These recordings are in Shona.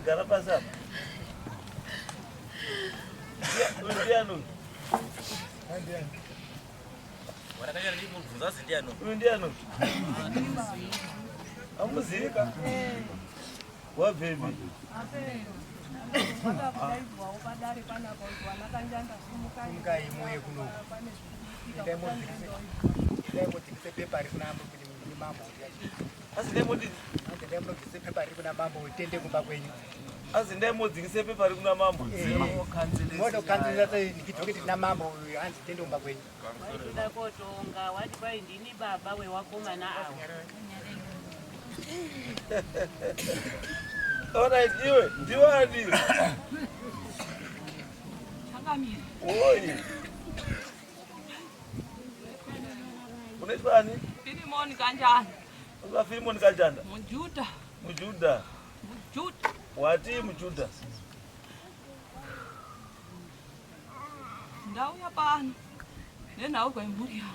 Garapa sana. Ndiano. Wanakaja ni mvuza sindiano. Ndiano. Amuzika. Wa baby. Asi ndemo dzingise pepa ri kuna mambo. Moto kanzira ndikitoketi na mambo hanzi tende kumba kwenyu. Waida kotonga wati pai ndini baba wewakomana awo. Alright, iwe ndiwani. Changamire. Oi. Unaitwa nani? Filimoni Kanjanda. Unaitwa Filimoni Kanjanda? Mujuda. Mujuda. Mujuda. Wati Mujuda. Ndau ya pano. Nendau kwa mburi yangu.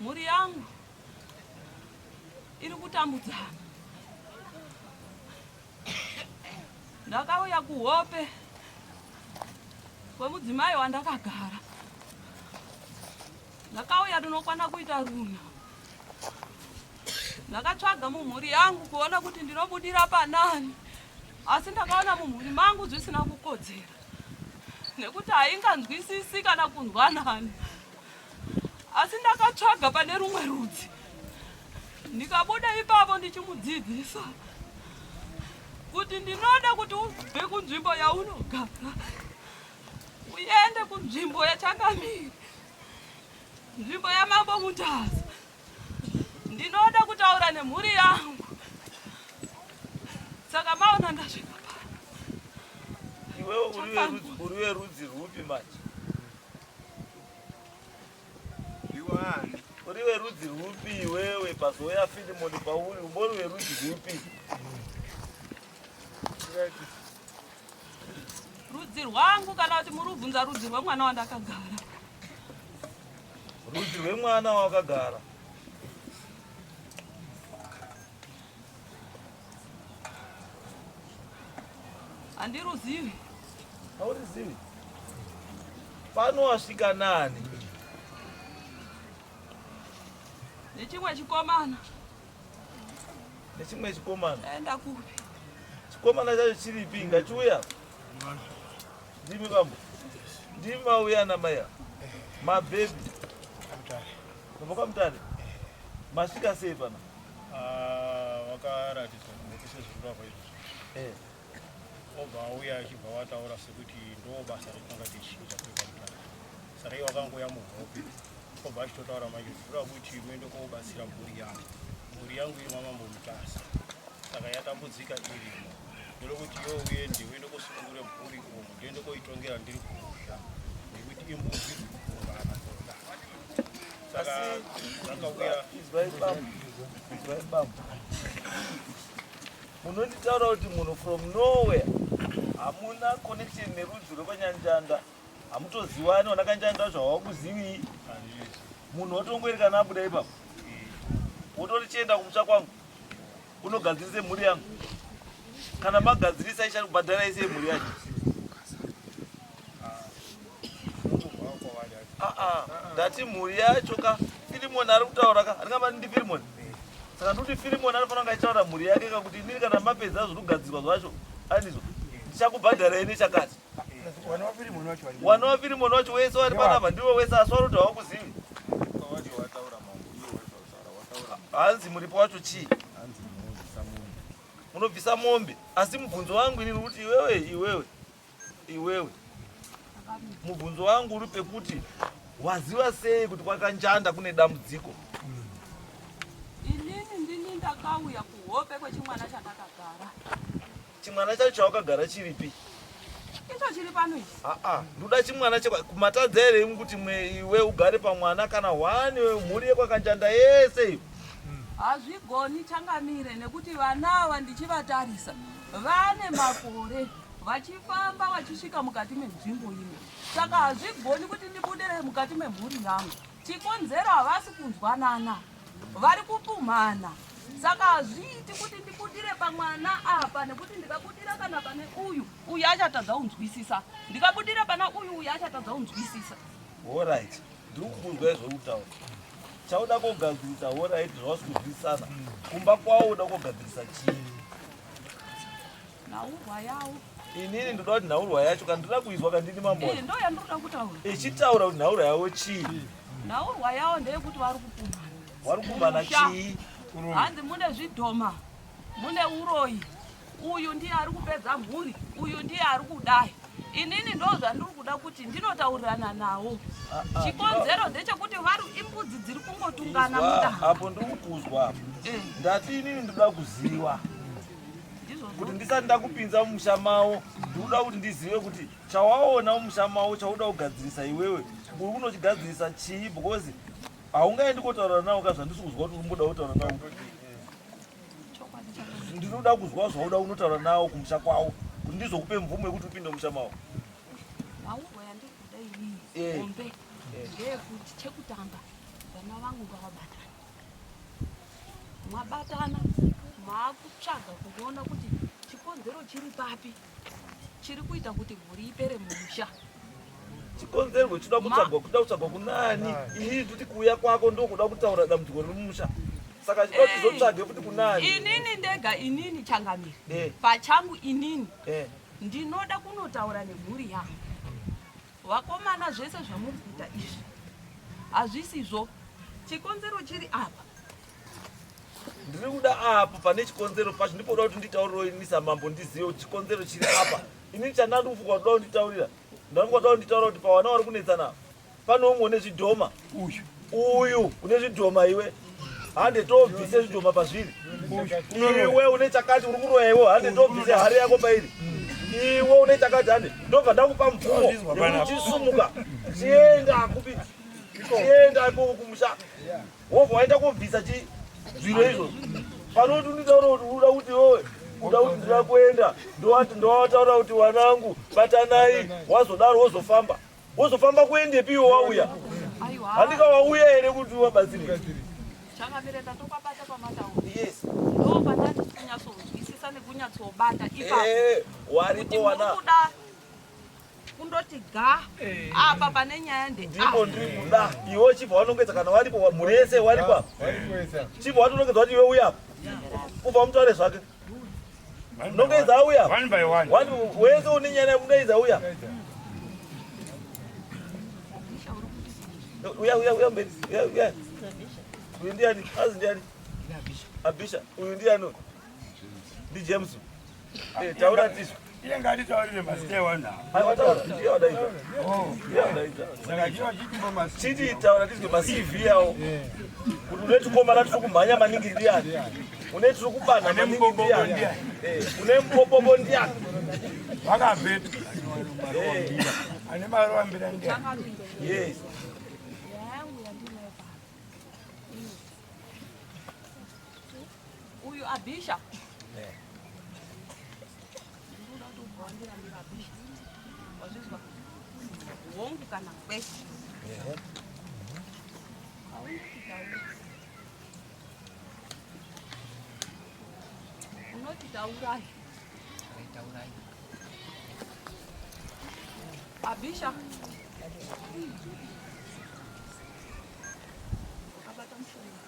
Mburi yangu iri kutambudzana. Ndakauya kuhope kwemudzimai wandakagara. Ndakauya ndinokwana kuita runa. Ndakatsvaga mumhuri yangu kuona kuti ndinobudira panani. Asi ndakaona mumhuri mangu zvisina kukodzera. Nekuti hainganzwisisi kana kunzwa nani. Asi ndakatsvaga pane rumwe rudzi. Ndikabuda ipapo ndichimudzidzisa kuti ndinoda kuti ubve kunzvimbo yaunogara uende kunzvimbo yaChangamire, nzvimbo yaMambo Mutaza. Ndinoda kutaura nemhuri yangu. Saka maona ndasvika pano. Iwewe uriwe rudzi rwupi manje? Iwani. Uriwe rudzi rwupi iwewe pazoya Filimoni pauri umboriwe rudzi rwupi? Rudzi rwangu kana kuti murubvunza rudzi rwemwana wandakagara. Rudzi rwemwana wakagara. Handiruzivi. Haurizivi? Pano wasvika nani? Nechimwe chikomana. Nechimwe chikomana? Enda kupi? Chikomana chacho chiripi? Ngachiuya? Ndimi bambo? Ndimi mauya namaya? Mabhebi? Kumbo Kamutare? Masvika sei pana? Wakaratidza kunokise zvirava izvi. Obva auya achibva wataura sekuti ndo basa ratinanga tichiita kwePamutare. Saka iye wakangoya muhope. Obva achitotaura manje zvira kuti muende kobatsira mburi yangu. Mburi yangu iri maMambo Mutaza. Saka yatambudzika irimo. Ndokuti iwe uende kosunungura mburi umu, ndiende koitongera ndiri kumusha. Nekuti imbuzi kungana. Saka akauya izwai bambo. Munonditaura kuti munhu from nowhere hamuna connection nerudzi rwekwaNyanjanda, hamutoziwani ona Kanjanda zvawakuzivi. Munhu wotongoiri kana abuda ipapo wotori chienda kumusha kwangu unogadzirise mhuri yangu. Kana magadzirisa ichari kubhadhara ise mhuri yacho. Ndati mhuri yacho ka Filimoni ari kutaura ka handingambani ndi Filimoni. Saka ndokuti Filimoni anofanira kunge achitaura mhuri yake kuti inini kana mapedza zviri kugadzirwa zvacho andizvo ndichakubhadharai nechakati. Wana waFilimoni wacho wese wari panapa ndiwe wese asi wari kuti hawakuzivi. Hanzi muripo wacho chii? Munobvisa mombe. Asi mubvunzo wangu inini kuti iwewe mubvunzo wangu uri pekuti waziva sei kuti kwaKanjanda kune dambudziko? Inini ndini ndakauya kuhope kwechimwana chandakagara. Chimwana chacho chawakagara chiripi? chiito chiri pano ichi. ndoda chimwana kumatadza here kuti iwe ugare pamwana kana wane mhuri yekwakanjanda yese iyo. Hazvigoni Changamire nekuti vana ava ndichivatarisa vane makore vachifamba vachisvika mukati menzvimbo imwe. Saka hazvigoni kuti ndibudire mukati memhuri yangu. Chikonzero havasi kunzwanana, vari kupumhana. Saka hazviiti kuti ndibudire pamwana apa nekuti ndikabudira kana pane uyu achatadza kunzwisisa. Ndikabudira pana uyu achatadza kunzwisisa. Alright, ndiri kubuzwa izvoutaura. Chauda kogadzirisa alright zvawasi kunzwisisana. Kumba kwawo uda kogadzirisa chii? Nhaurwa yawo. Inini ndoda kuti nhaurwa yacho kana ndoda kuizwa kandini mambo. Ndo yandinoda kutaura. Ichitaura kuti nhaurwa yawo chii? Nhaurwa yawo ndeyekuti vari kupumhana. Vari kupumhana chii? Hanzi mune zvidhoma, mune uroyi. Uyu ndiye ari kupedza mhuri, uyu ndiye ari kudai. Inini ndo zvandiri kuda kuti ndinotaurirana nawo. Chikonzero ndechekuti vari imbudzi dziri kungotungana muda. Apo ndiri kuzwa apo. Ndati inini ndoda kuziva. Kuti ndisati ndakupinza mumusha mawo, ndoda kuti ndizive kuti chawaona mumusha mawo chauda kugadzirisa iwewe, uri kunochigadzirisa chii? Because haungaendi kotaura nawo kana zvandisi kuzwa kuti unomboda kutaura nawo. Ndinoda kuzwa zvauda unotaura nawo kumusha kwawo kuti ndizokupe mvumo yekuti upinde mumusha mawo. Nhaurwa yandiri kuda iyiyi hombe ndeyekuti chekutanga vana vangu ngavabatana. Mwabatana maakutsvaga kuona kuti chikonzero chiri papi chiri kuita kuti mhuri ipere mumusha. Chikonzero choda kutsvagwa kunani? Inini kuti kuuya kwako ndokuda kutaura dambudziko riri mumusha. Saka chida kuti tizotsvage kuti kunani. Inini ndega, inini Changamire. Pachangu inini ndinoda kunotaura nemhuri yangu. Vakomana zvese zvamuri kuita izvi hazvisizvo. Chikonzero chiri apa. Ndiri kuda apa pane chikonzero pacho ndipoda kuti nditaurirewo inini samambo ndizive chikonzero chiri apa. Inini chandandikufunga kuda kunditaurira. Ndangoda kunditaura kuti pavana vari kunetsana pane umwe une zvidhoma. Uyu une zvidhoma iwe. Hande tobvise zvidhoma pazviri. Iwe une chakati uri kuroya iwe hande tobvise hari yako pairi. Iwe une chakati hande ndobva ndakupa mvumo yekuti chisumuka chienda kupi chienda ipo kumusha. Wobva waenda kobvisa zviro izvozvo. Panoti unditaura kuti uda kuti wewe uda kuti ndira kuenda ndowataura kuti wanangu batanai wazodaro wozofamba kuendepi iwe wauya. Handika wauya here kuti wabatsirika. Changamire ndatokabata pamatauro. Yes. Ndo pandati kunyatsonzwisisa nekunyatsobata ipapo. Waripo wana. Kuda kundoti ga apa pane nyaya ndipo ndiri kuda iwe chibva wanongedza kana waripo mhuri yese waripo chibva watonongedza kuti iwe uya kubva mutaure zvake nongedza auya one by one wese une nyaya mungaidza uya uya mberi uya uyu ndiani azi ndiani Abisha uyu ndiani ndi James taura tizvo iye ngatitaurire mazitewa nawo chiti taura tizwe ma-CV yawo kuti une chikomana tiri kumhanya maningi ndiani une tiri kubana maningi ndiani une mupopopo ndiani vakabheta ane maruvambira ndiani. Yes. Uyu Abisha hongu kana kwesha unoti taurai Abisha abata mushonga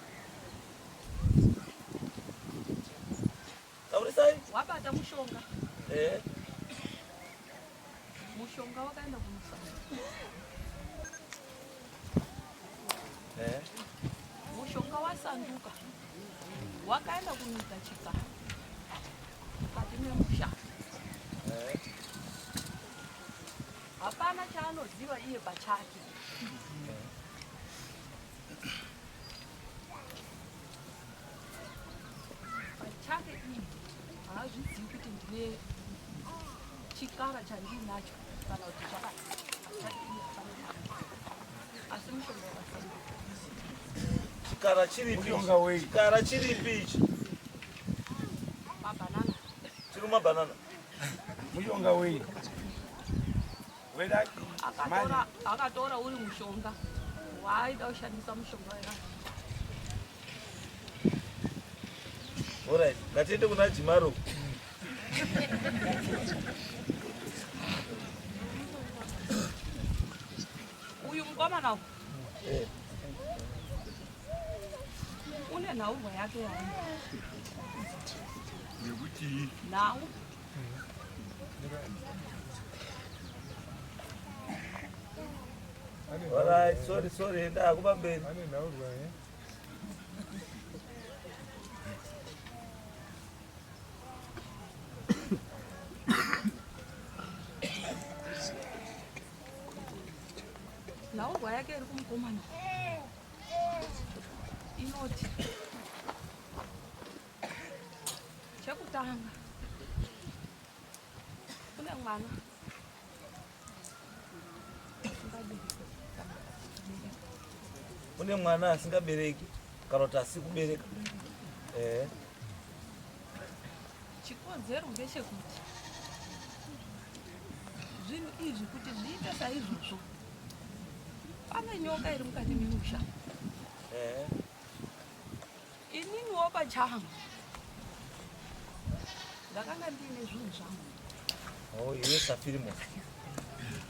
taurisai wabata mushonga mushonga wakaenda kumusana mushonga wasanduka wakaenda kunoita chikara mukati memusha hapana chaanoziva iye pachake pachake iyi haazvizivi kuti ndine chikara chandinacho kana kuti asi mushonga wakasiyana. Chikara chiripi? Mushonga wei? Chikara chiripi ichi? Mabanana. Chiri mabanana. Mushonga wei? Weda Akatora uri mushonga. Waida ushandisa mushonga wakasiyana. Alright, ngatiende kuna Jimaro. Uyu mukomana une nhaurwa yake yaani. nekuti Nhau. Alright, sorry, ndakupa mberi. Nhaurwa yake iri kumukomana. Inoti. Chekutanga. Kune mwana. Kune mwana asingabereki kana kuti asikubereka. Chikonzero ngechekuti zvinhu izvi kuti zviite saizvozvo pane nyoka iri mukati memusha. Ininiwo pachangu ndakanga ndiine zvinhu zvangu. Iwe Safirimo,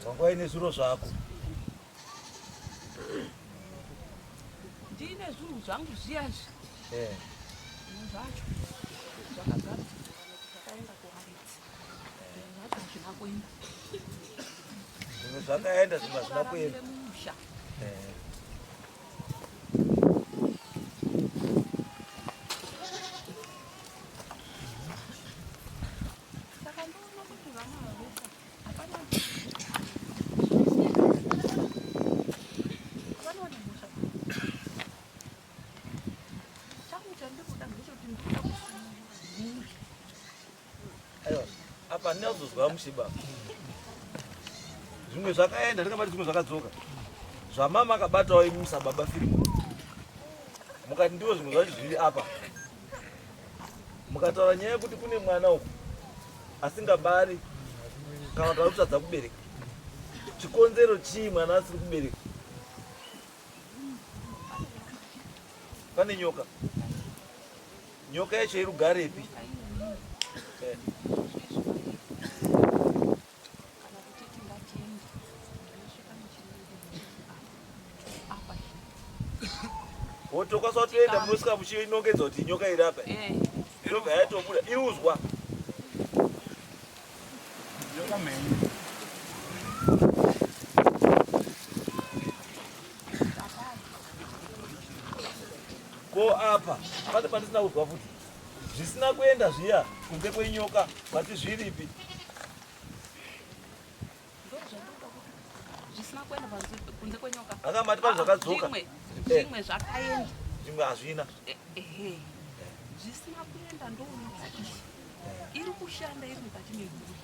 wanga waine zviro zvako. Ndiine zvinhu zvangu zviyazvi. Zvinhu zvacho zvakagara zvakaenda kuharidzi. Zvacho hazvina kuenda. Zvimwe zvakaenda, zvimwe hazvina kuenda. Mumusha. Saka ndoona kuti vana vavesa hapana vanoona musha. Changu chandikuda ngechekuti ndikuda kusunga. Aiwa, apa ndinazozwa mushiba. Zvimwe zvakaenda, ndikabati zvimwe zvakadzoka. Zvamama akabatawo imusa baba Filimu. Mukati ndiwo zvimwe zvacho zviri apa. Mukataura nyaya yekuti kune mwana uku asingabari kana kuti arikutadza kubereka. Chikonzero chii mwana asiri kubereka? Pane nyoka. Nyoka yacho iri kugarepi? Wotokwanisa kutoenda munosvika muchinongedza kuti nyoka iri apa. Inobva yatobuda iuzwa. nyoka menyu Ko apa pane pandisina kuzwa futi. Zvisina kuenda zviya kunze kwenyoka vati zviripi. Zvisina kuenda kunze kwenyoka. Akamati pane zvakadzoka. Zvimwe zvakaenda. Zvimwe hazvina. Zvisina kuenda ndoona kuti iri kushanda iri mukati memhuri.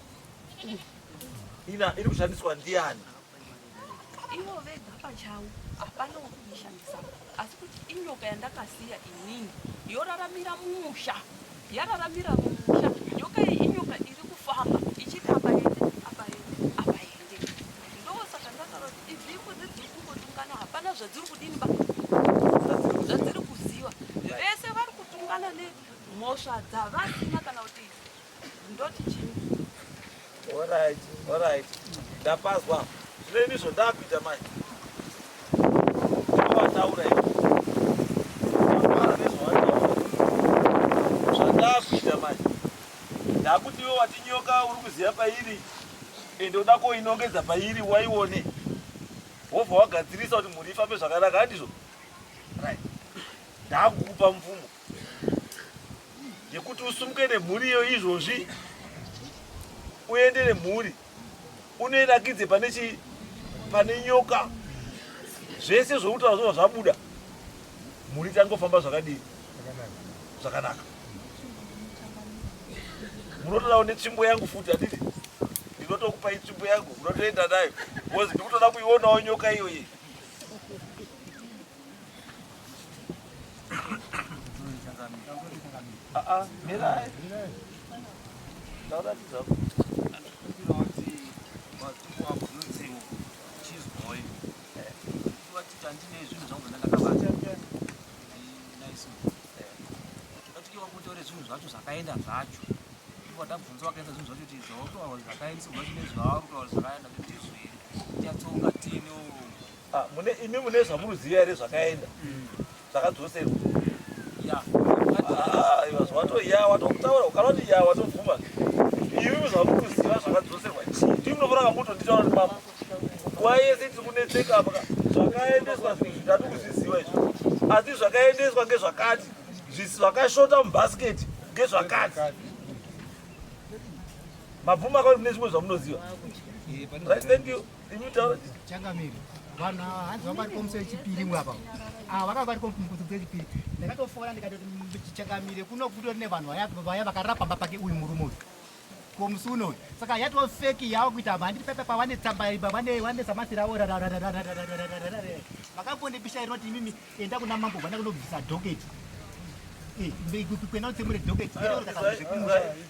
Iri kushandiswa ndiani? Ivo vega pachavo hapana wekuishandisa. Asi kuti inyoka yandakasiya inini yoraramira mumusha. Yararamira mumusha. Nyoka iyi inyoka iri kufamba ichiti apa ende, apa ende, apa ende. Ndosaka ndakati idzi mbudzi dziri kungotungana hapana zvadziri kudini ba. Zvadziri kuziva. Vese vari kutungana nemhosva dzavasina kana kuti ndoti chini. Alright. Ndapazwa. Zvine ndizvo ndakuita manje. Ndovataura ivo. Ndapara nezvavataura. Zvandakuita manje. Ndakuti iwe wati nyoka uri kuziva pairi. Ende uda koinongedza pairi waione. Wobva wagadzirisa kuti mhuri ifambe zvakanaka handizvo? Right. Ndakukupa mvumo yekuti usumuke nemhuri iyo izvozvi. Uende nemhuri. Unoirakidze pane nyoka. Zvese zvoutaura zvobva zvabuda. Mhuri tangofamba zvakadini? Zvakanaka. Munotodawo netsvimbo yangu futi handiti? ndotokupa itsvimbo yangu unotoenda nayo wozi ndikutoda kuionawo nyoka iyoyi. Mirai ndauratidza zvinhu zvacho zvakaenda zvacho tabvunza wakaenda zvinhu zvacho tizotaura zvakaendeswa chine zvaro kutaura zvakaenda kuti zviri tiyatsonga tino imi mune zvamunoziva here zvakaenda zvakadzoserwa watoya watokutaura ukanoti ya watovhuma imi zvamunoziva zvakadzoserwa chii munofana kamutonditaura kuti mama nguva yese tiri kunetseka apa zvakaendeswa zvinhu zvitatu kuziziva izvo asi zvakaendeswa ngezvakati zvakashota mubhasiketi ngezvakati mabvuma akati mune zvimwe zvamunoziva. Right, thank you. Changamire vanhu hanzi vambari komusoro chipiri mwapa vakanga vari komusoro chipiri ndakatofora ndikatoti Changamire kunokutori nevanhu vaya vakarapa pamba pake uyu murume uyu komusuno uyu saka yatofeki yavo kuita handiti pepepa vane tsamba vane zamasirawo vakambondibisha rinoti imimi enda kuna mambo vana kunobvisa dhoketi kwena utsemure dhoketi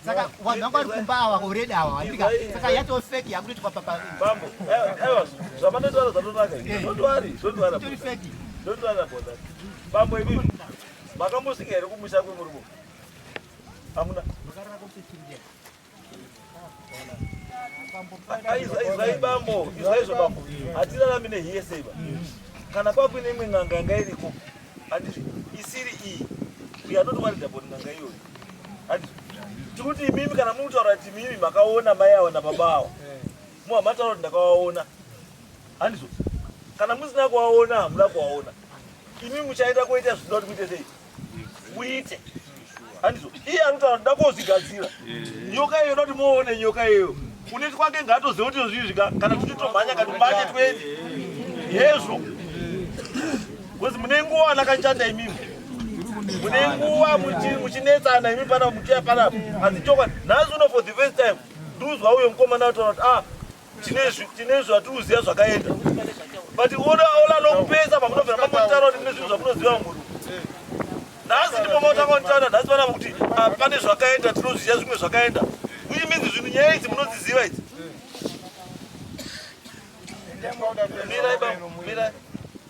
saka vanhu vanga vari kumba ava already ava saka yatofeki yakutoti bambo zvamanotaura zvatonaka tori feki bambo imimi makambosvika here kumusha kwemurume hamuna izvai bambo izvaizvo bambo hatirarami nehiye seiba kana kwakuine imwe n'anga yanga iriko handizvi isiri iyi uyanotwaridza boni n'anga iyoyo handizvi tikuti imimi kana munutaura kuti imimi makaona mai avo nababa avo muhamataura kuti ndakawaona handizvo kana musina kuwaona hamuna kuwaona imimi muchaita kuita zvinoda kuti kuite sei muite handizvo iye anotaura kuti ndakozvigadzira nyoka iyo noti muone nyoka iyo uneti kwake ngatoziva kuti zviizvika kana tichitomhanya katumanye twendi hezvo kozi mune nguva nakanjanda imimi mune nguva muchinetsana imi pana muchiya panapa asi chokwadi nhasi uno for the first time nduzwa uyo mukomana ataura kuti tine zvatiuziva zvakaenda but ola nokupesa pamunobvira mamonitaura kuti mune zvinhu zvamunoziva muru nhasi ndimomautakonitaura nhasi panapa kuti pane zvakaenda tinoziva zvimwe zvakaenda uye minzi zvinhu nyaya idzi munodziziva idzi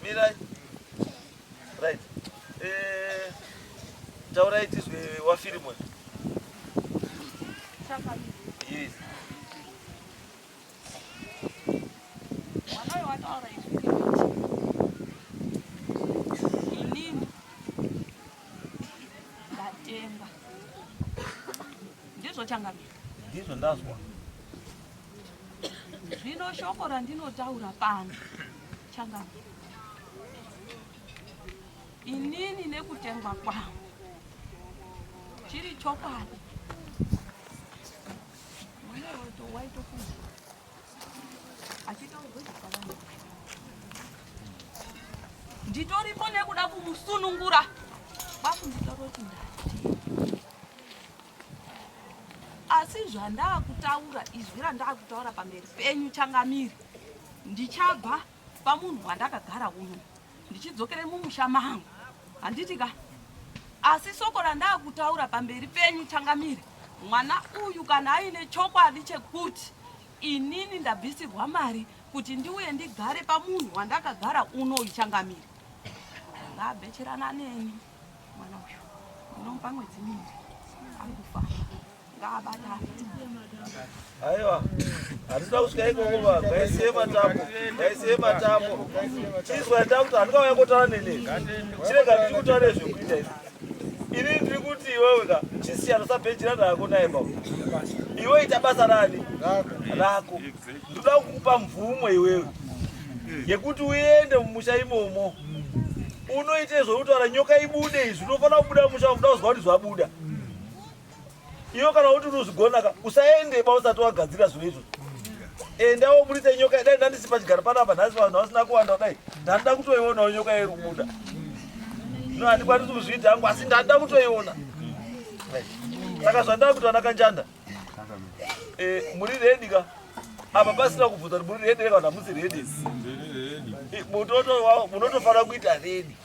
mirai right taurai tizwe wafirimwe yes wanayo wataura izvi inini ndatenga ndizvo Changamire ndizvo ndazwa zvino shoko randinotaura pano Changamire inini nekutengwa kwangu chiri chokwadi waitokuza achitaurwe zvakawanda nditoripo nekuda kumusunungura kwakunditoroti ndati asi zvandakutaura izvi randakutaura pamberi penyu Changamire ndichabva pamunhu wandakagara uno ndichidzokere mumusha mangu handitika asi soko randakutaura pamberi penyu Changamire mwana uyu kana aine chokwadi chekuti inini ndabvisirwa mari kuti ndiuye ndigare pamunhu wandakagara unoyu Changamire ngabhecherana neni mwana uyu ndinomupa mwedzi miviri ari kufamba ngabatana aiwa handina kusvika ikoko ngaisiye matambo chizwa nda kuti handingauya kotaura nene chirega ndiri kutaura nezvekuita izvi ini ndiri kuti iweweka chisiyano sabhenjira nako naye baba iwe ita basa rani rako ndoda kukupa mvumo iwewe yekuti uende mumusha imomo unoite zvoutaura nyoka ibude izvi unofanira kubuda mumusha unoda kuzwa kuti zvabuda iwe kana kuti unozvigonaka usaendeba usati wagadzira zviro izvo enda wobudise nyoka dai ndandisi pachigaro panapa nhasi vanhu vasina kuwanda kudai ndanda kutoionawo nyoka iri kubuda no handikwanisi kuzviita hangu asi ndanda kutoiona saka zvandava kuti vana kanjanda muri redi ka apa pasina kubvunza kuti muri redi kana musi redi. Munotofana kuita redi.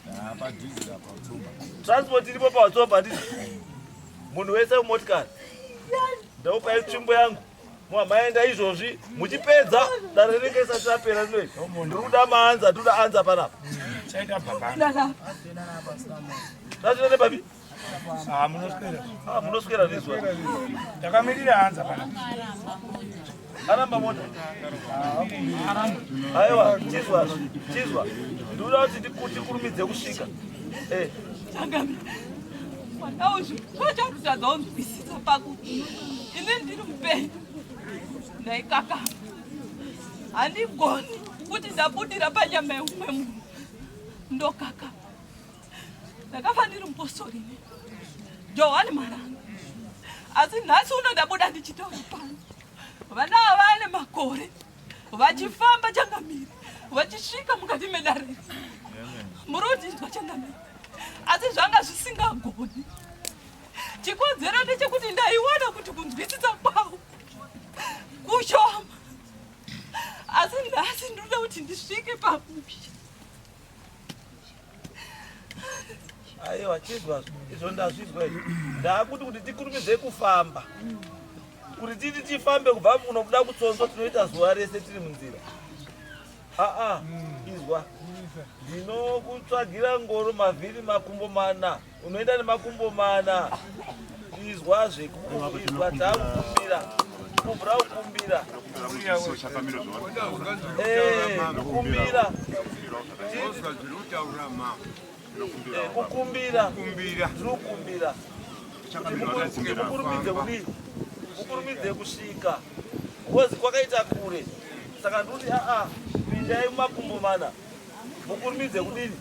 Transport iripo pawatsomba nditi. Munhu wese umotikari. Ndaupai tsvimbo yangu. Maenda izvozvi muchipedza dare rinenge isati rapera rinoiri. Ndikuda maanza, ndoda anza panapa. Chaita bhabhana. Zvachinoda babi? Munoswera nezuva. Takamirira anza panapa. Aramba mota. Aiwa, chizwa. Ndoda kuti tikurumidze kusvika. Changamire. Mwanao zvachakutadza unzwisisa pakuti ini ndiri mupenyu. Naikaka. Handigoni kuti ndabudira panyama yeumwe munhu. Ndokaka. Ndakafa ndiri mupostori ine. Johani Maranga. Asi nhasi uno ndabuda ndichitaura pano. Vana vane makore. Vachifamba Changamire. Vachisvika mukati medare. Murodinzwa Changamire. Asi zvanga zvisingagoni. Chikodzero ndechekuti ndaiwana kuti kunzwisisa kwawo kushoma. Asi nhasi ndoda kuti ndisvike pamusha. Aiwa, chizwa izvo ndazvizwa izvo. Ndakuti kuti tikurumidze kufamba. Kuti titi tifambe kubva kuno kuda kutsonzo tinoita zuva rese tiri munzira. Izwa. Ndinokutsvagira ngoro mavhiri makumbo mana. Unoenda nemakumbo mana. Izwa zvekuizwa takukumbira. Kubra ukumbira. Kukumbira. Kukumbira. Kukumbira. Mukurumidze kudini? Mukurumidze kusvika. Kozi kwakaita kure. Saka ndoti pindai mumakumbo mana. Mukurumidze kudini?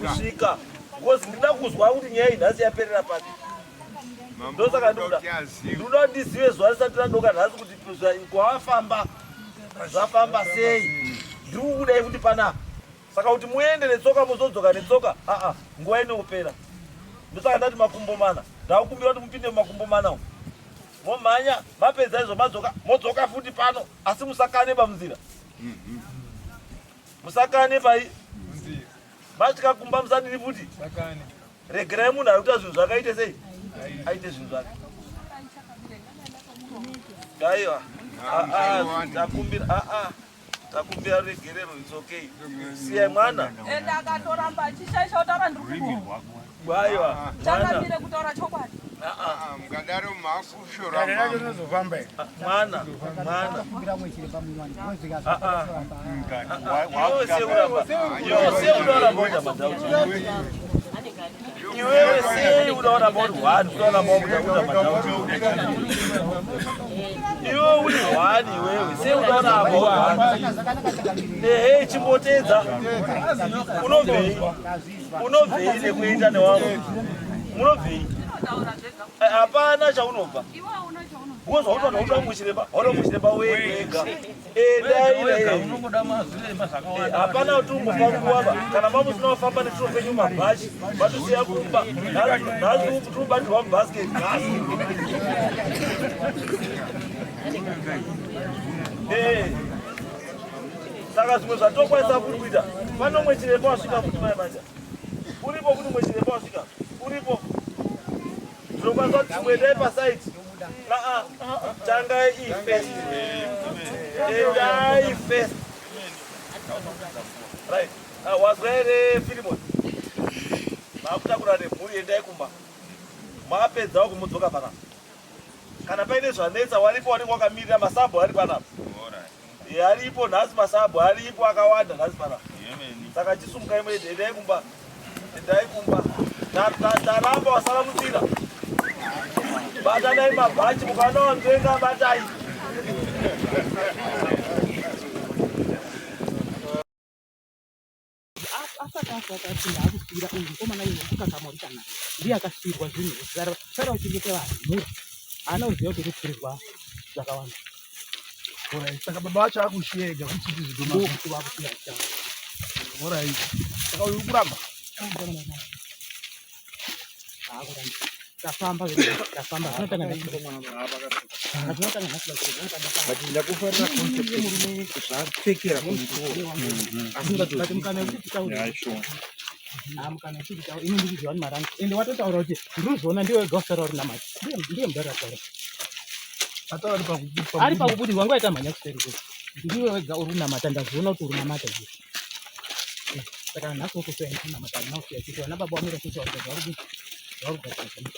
Kusvika. Kozi ndida kuzwa kuti nyaya iyi nhasi yaperera papi. Ndosaka ndoda ndizive zuva risati radoka nhasi kuti kwavafamba zvafamba sei. Ndiri kudai kuti panapa. Saka kuti muende netsoka muzodzoka netsoka, nguva inopera. Ndosaka ndati makumbo mana. Ndakukumbira kuti mupinde mumakumbo mana. Momhanya, mapedza izvo modzoka futi pano, asi musakane pamunzira. Musakane pai. Masvika kumba musadini futi. Regerai munhu ari kuita zvinhu zvakaite sei? Aite zvinhu zvake. Aiwa. Takumbira regerero, it's okay. Siyai mwana. Enda akatoramba achishaisha kutaura ndiri kubonga. Aiwa. Changamire kutaura chokwadi. Mukadaro makushora Mwana. Iwewe unaona moja madauti. Iwewe sei unaona moja wani, unaona moja madauti. Iwewe uli wani wewe, sei unaona moja. Chimbotedza. Unovei nekuita newangu. Munovei. Hapana chaunobva. Because hautoda muchiremba, wega. Hapana kuti umbofanguwaba. Kana mamusina kufamba netiro penyu mabhashi, vatosiya kurumba. Nhasi turubandirwa mubhasiketi. Saka zvimwe zvatokwanisa kuita. Pane umwe chiremba wasvika kuti mai manja. Uripo kuti umwe chiremba wasvika. Uripo. Zvinokwanisa kuti zvimwendai pasaiti. Tangai first. Endai first. Right. Wazwa here Philemon. Makutakura nemhuri endai kumba. Mapedzawo kumudzoka panapa. Kana paine zvanetsa waripo wanenge wakamirira masabhu ari panapa. Aripo nhasi masabhu aripo akawanda nhasi panapa. Saka chisumukai muende endai kumba. Endai kumba. Ndaramba wasara munzira. Batanai mabhachi mukanawanzvenga batai. Asati azvatapinda akusvira uyu mukomana uyu kukakamorika naye ndiye akasvirwa zvinhu sara uchengete vanhu haana kuziva kuti kupfirirwa zvakawanda. Saka baba vacho akushega kuchiti zvidomakuti vakusiya saka uyu kuramba haakuramba tafamba tinotanga ndakufarira zvapfekera mukana wekuti taura ini ndikuziva ni marangu ende watotaura kuti ndirizoona ndiwe wega usara uri namati ndiye mudarataura ari pakubudirwa wanga waita mhanya kuseri kuti ndiwe wega uri unamata ndaziona kuti uri namata izvi saka nhasi ukusoenda kunamata nausiyachiti vana baba vamira kusaurika zvauri kugadzira